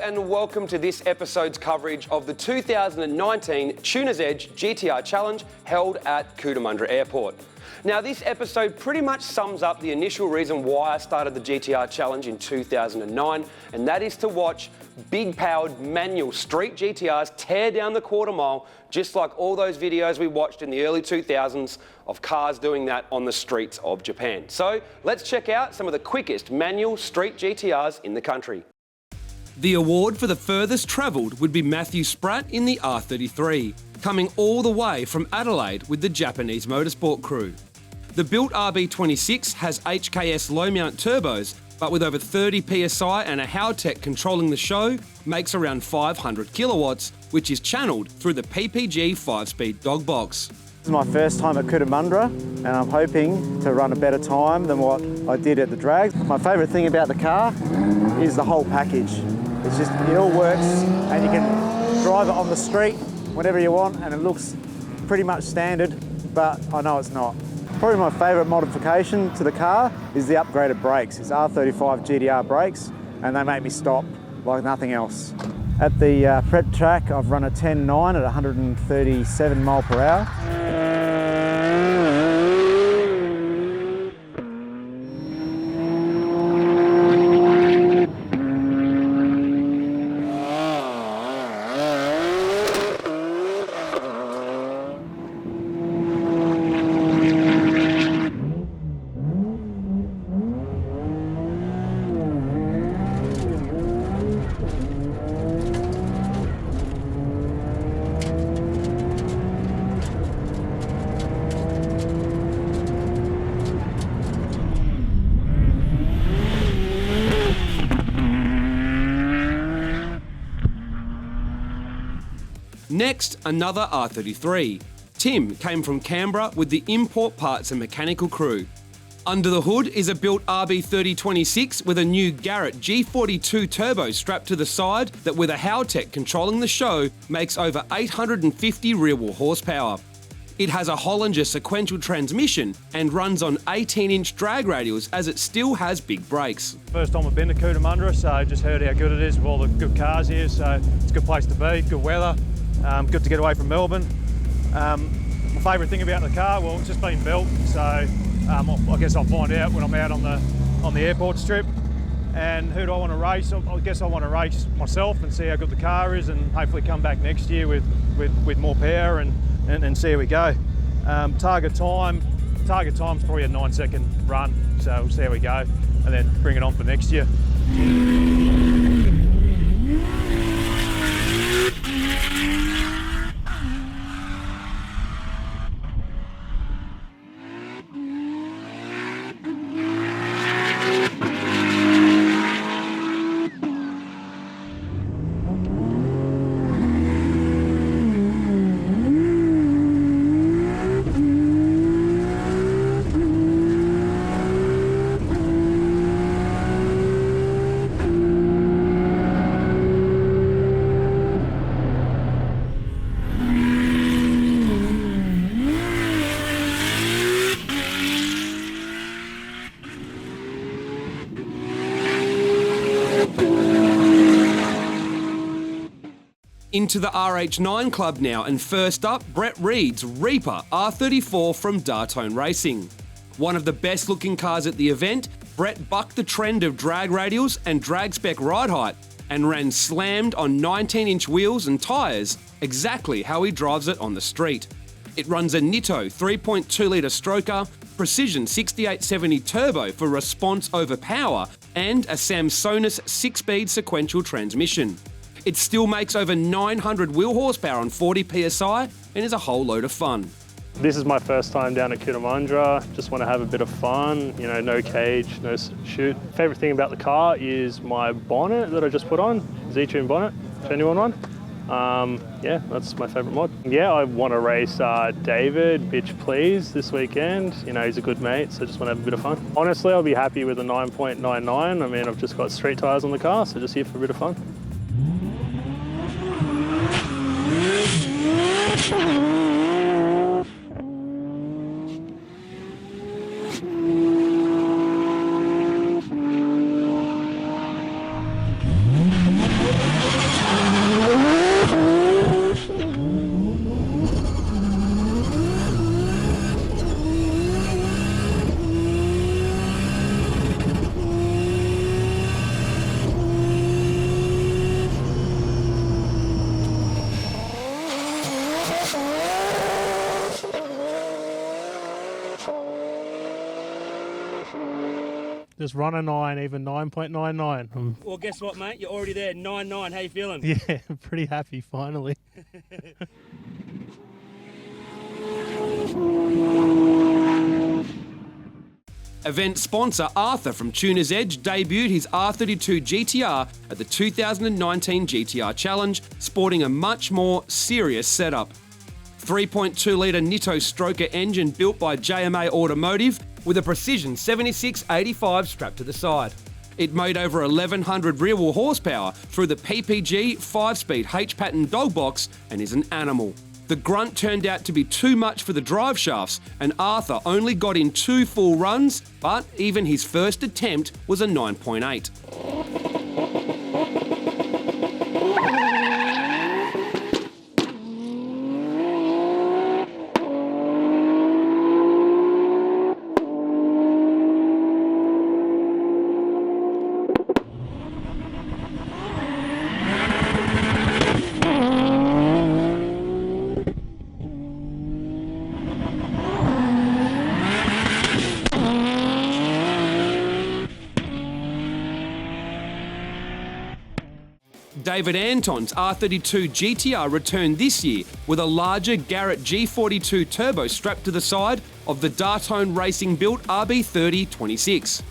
and welcome to this episode's coverage of the 2019 Tuner's Edge GTR Challenge held at Cootamundra Airport. Now, this episode pretty much sums up the initial reason why I started the GTR Challenge in 2009, and that is to watch big-powered manual street GTRs tear down the quarter mile, just like all those videos we watched in the early 2000s of cars doing that on the streets of Japan. So let's check out some of the quickest manual street GTRs in the country. The award for the furthest travelled would be Matthew Spratt in the R33, coming all the way from Adelaide with the Japanese motorsport crew. The built RB26 has HKS low-mount turbos, but with over 30 PSI and a Howtech controlling the show, makes around 500 kilowatts, which is channelled through the PPG 5-speed dog box. This is my first time at Cootamundra, and I'm hoping to run a better time than what I did at the drags. My favourite thing about the car is the whole package. It's just, it all works, and you can drive it on the street whenever you want, and it looks pretty much standard, but I know it's not. Probably my favourite modification to the car is the upgraded brakes. It's R35 GTR brakes, and they make me stop like nothing else. At the prep track, I've run a 10.9 at 137 mile per hour. Next, another R33. Tim came from Canberra with the import parts and mechanical crew. Under the hood is a built RB3026 with a new Garrett G42 turbo strapped to the side that, with a Howtech controlling the show, makes over 850 rear-wheel horsepower. It has a Hollinger sequential transmission and runs on 18-inch drag radials as it still has big brakes. First time I've been to Cootamundra, so just heard how good it is with all the good cars here, so it's a good place to be, good weather. Good to get away from Melbourne. My favourite thing about the car, well, it's just been built, so I guess I'll find out when I'm out on the airport strip. And who do I want to race? I guess I want to race myself and see how good the car is, and hopefully come back next year with more power and see how we go. Target time's probably a 9-second run, so we'll see how we go, and then bring it on for next year. Into the RH9 club now, and first up, Reid's Reaper R34 from Dartone Racing. One of the best looking cars at the event, Brett bucked the trend of drag radials and drag spec ride height and ran slammed on 19-inch wheels and tyres, exactly how he drives it on the street. It runs a Nitto 3.2 litre stroker, Precision 6870 turbo for response over power, and a Samsonus 6-speed sequential transmission. It still makes over 900 wheel horsepower on 40 PSI and is a whole load of fun. This is my first time down at Cootamundra. Just want to have a bit of fun, you know, no cage, no shoot. Favourite thing about the car is my bonnet that I just put on, Z-Tune bonnet, genuine one. Yeah, that's my favourite mod. Yeah, I want to race David, bitch please, this weekend. You know, he's a good mate, so just want to have a bit of fun. Honestly, I'll be happy with a 9.99. I mean, I've just got street tyres on the car, so just here for a bit of fun. Just run a 9, even 9.99. Well, guess what, mate? You're already there, 9.9. How you feeling? Yeah, pretty happy, finally. Event sponsor Arthur from Tuner's Edge debuted his R32 GTR at the 2019 GTR Challenge, sporting a much more serious setup. 3.2-litre Nitto Stroker engine built by JMA Automotive with a precision 7685 strapped to the side. It made over 1100 rear-wheel horsepower through the PPG 5-speed H-pattern dog box and is an animal. The grunt turned out to be too much for the drive shafts, and Arthur only got in 2 full runs, but even his first attempt was a 9.8. David Anton's R32 GTR returned this year with a larger Garrett G42 turbo strapped to the side of the Dartone Racing built RB3026.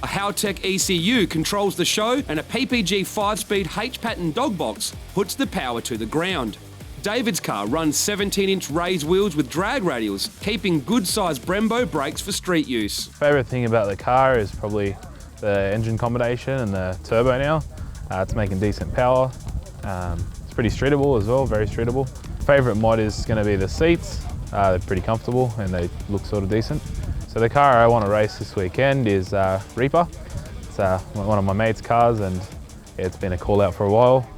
A Howtech ECU controls the show, and a PPG 5-speed H-pattern dog box puts the power to the ground. David's car runs 17-inch raised wheels with drag radials, keeping good-sized Brembo brakes for street use. Favourite thing about the car is probably the engine combination and the turbo now. It's making decent power. It's pretty streetable as well, very streetable. Favourite mod is going to be the seats. They're pretty comfortable and they look sort of decent. So the car I want to race this weekend is Reaper. It's one of my mate's cars, and yeah, it's been a call out for a while.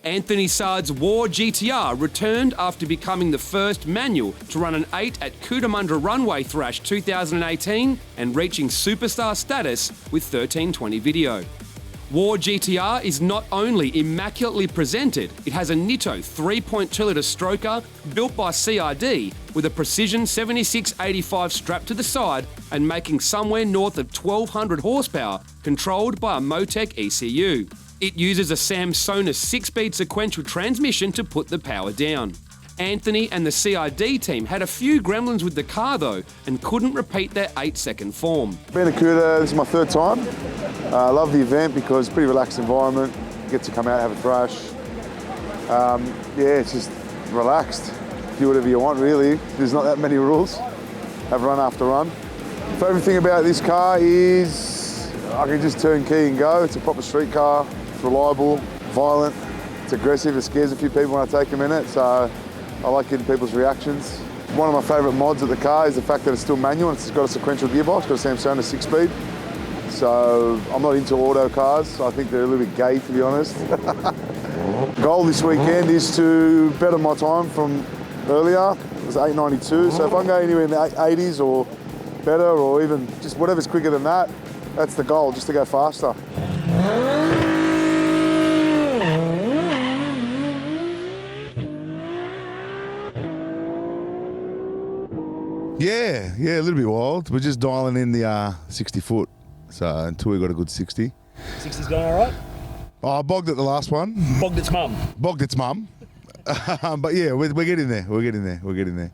Anthony Asaad's War GTR returned after becoming the first manual to run an 8 at Cootamundra Runway Thrash 2018 and reaching superstar status with 1320 video. War GTR is not only immaculately presented, it has a Nitto 3.2-litre stroker built by CRD with a precision 7685 strapped to the side and making somewhere north of 1200 horsepower, controlled by a Motec ECU. It uses a Samsonite 6-speed sequential transmission to put the power down. Anthony and the CRD team had a few gremlins with the car though and couldn't repeat their 8-second form. Been to Cooter, this is my 3rd time. I love the event because it's a pretty relaxed environment. You get to come out, have a thrash. Yeah, it's just relaxed. Do whatever you want really. There's not that many rules. Have run after run. Favourite thing about this car is I can just turn key and go. It's a proper street car. It's reliable, violent, it's aggressive, it scares a few people when I take them in it, so I like getting people's reactions. One of my favourite mods of the car is the fact that it's still manual and it's got a sequential gearbox, got a Samsonite 6-speed. So I'm not into auto cars, so I think they're a little bit gay to be honest. Goal this weekend is to better my time from earlier. It was 8.92, so if I can go anywhere in the 80s or better, or even just whatever's quicker than that, that's the goal, just to go faster. Yeah, a little bit wild. We're just dialing in the 60 foot, so until we got a good 60. 60's going all right? Oh, I bogged it the last one. Bogged its mum. Bogged its mum. But yeah, we're getting there. We're getting there. We're getting there.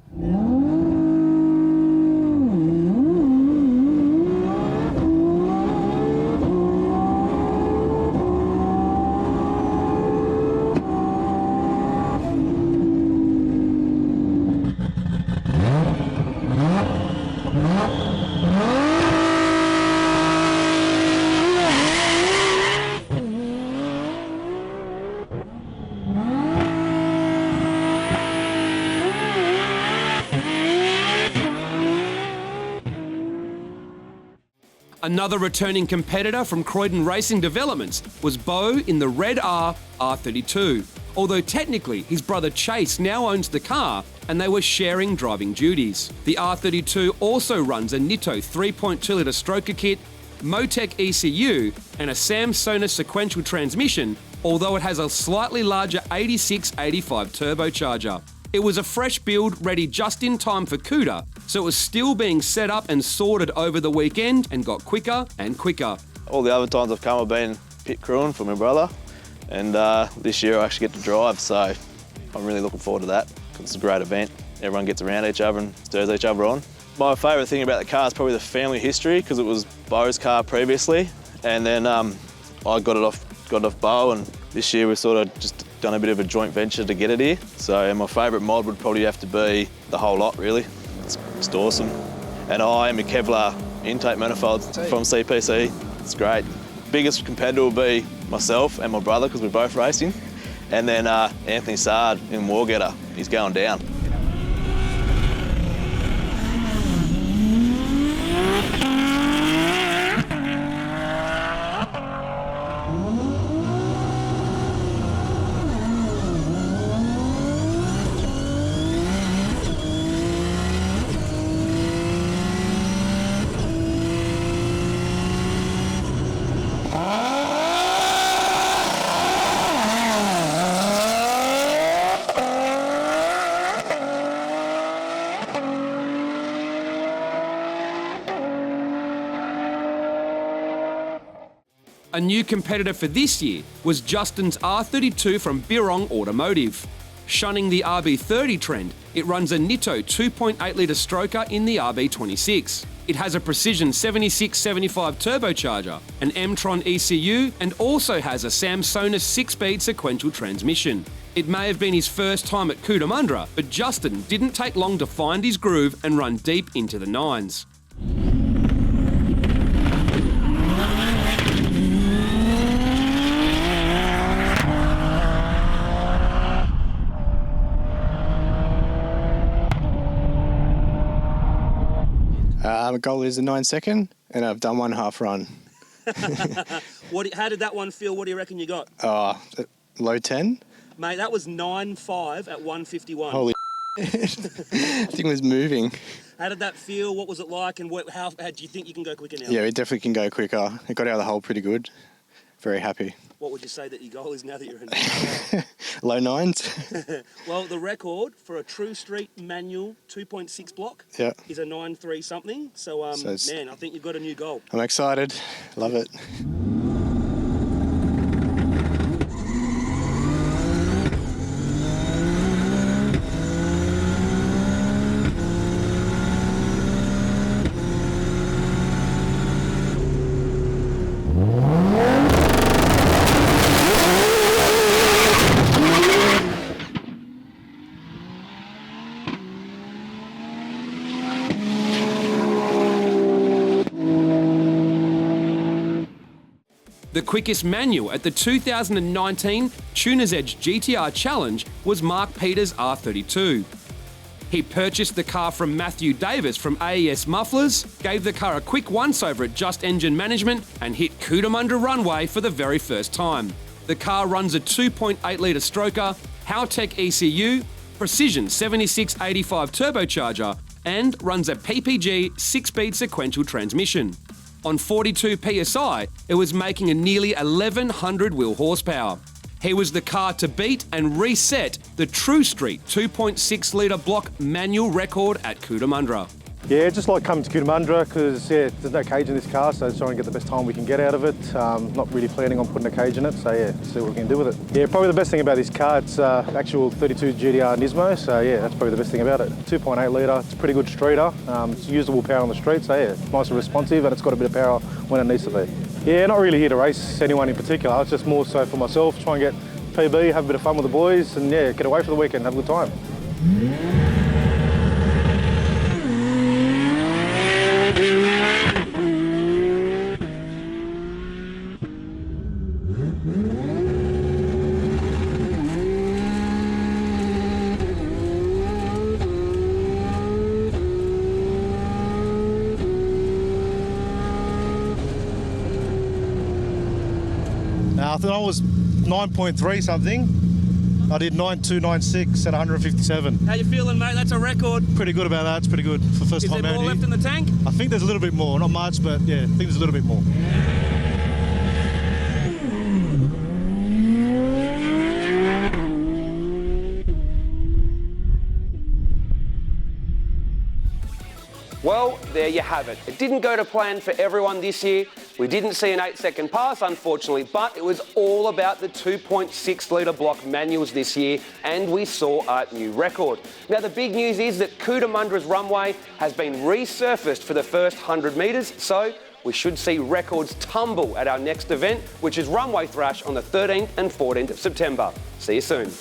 Another returning competitor from Croydon Racing Developments was Beau in the Red R32. Although technically his brother Chase now owns the car and they were sharing driving duties. The R32 also runs a Nitto 3.2 litre stroker kit, Motec ECU and a Samsonite sequential transmission, although it has a slightly larger 8685 turbocharger. It was a fresh build ready just in time for CUDA, so it was still being set up and sorted over the weekend and got quicker and quicker. All the other times I've come I've been pit crewing for my brother, and this year I actually get to drive, so I'm really looking forward to that. It's a great event. Everyone gets around each other and stirs each other on. My favourite thing about the car is probably the family history, because it was Beau's car previously, and then I got it off Beau, and this year we've sort of just done a bit of a joint venture to get it here. So my favourite mod would probably have to be the whole lot, really. It's just awesome. And I am a Kevlar intake manifold from CPC. It's great. Biggest competitor will be myself and my brother, because we're both racing. And then Anthony Asaad in Wargetter. He's going down. A new competitor for this year was Justin's R32 from Birrong Automotive. Shunning the RB30 trend, it runs a Nitto 2.8 litre stroker in the RB26. It has a Precision 7675 turbocharger, an M-Tron ECU, and also has a Samsonite 6-speed sequential transmission. It may have been his first time at Cootamundra, but Justin didn't take long to find his groove and run deep into the nines. My goal is a 9-second, and I've done one half run. How did that one feel? What do you reckon you got? Low 10. Mate, that was 9.5 at 151. Holy thing was moving. How did that feel? What was it like? And how do you think you can go quicker now? Yeah, it definitely can go quicker. It got out of the hole pretty good. Very happy. What would you say that your goal is now that you're in the Low 9s. Well, the record for a true street manual 2.6 block is a 9.3 something. So, man, I think you've got a new goal. I'm excited. Love it. The quickest manual at the 2019 Tuner's Edge GT-R Challenge was Mark Peters' R32. He purchased the car from Matthew Davis from AES Mufflers, gave the car a quick once-over at Just Engine Management and hit Cootamundra Runway for the very first time. The car runs a 2.8 litre stroker, Howtech ECU, Precision 7685 turbocharger and runs a PPG 6-speed sequential transmission. On 42 PSI, it was making a nearly 1100 wheel horsepower. He was the car to beat and reset the True Street 2.6 litre block manual record at Cootamundra. Yeah, just like coming to Cootamundra because there's no cage in this car, so trying to get the best time we can get out of it. Not really planning on putting a cage in it, so yeah, see what we can do with it. Yeah, probably the best thing about this car, it's actual 32 GT-R Nismo, so yeah, that's probably the best thing about it. 2.8 litre, it's a pretty good streeter. It's usable power on the street, so yeah, nice and responsive, and it's got a bit of power when it needs to be. Yeah, not really here to race anyone in particular. It's just more so for myself, try and get PB, have a bit of fun with the boys, and yeah, get away for the weekend, have a good time. I thought I was 9.3 something. I did 9.296 at 157. How you feeling, mate? That's a record. Pretty good about that. It's pretty good for first time out here. Is there more left in the tank? I think there's a little bit more. Not much, but yeah, I think there's a little bit more. Well, there you have it. It didn't go to plan for everyone this year. We didn't see an 8-second pass, unfortunately, but it was all about the 2.6 litre block manuals this year, and we saw a new record. Now, the big news is that Cootamundra's runway has been resurfaced for the first 100 metres, so we should see records tumble at our next event, which is Runway Thrash on the 13th and 14th of September. See you soon.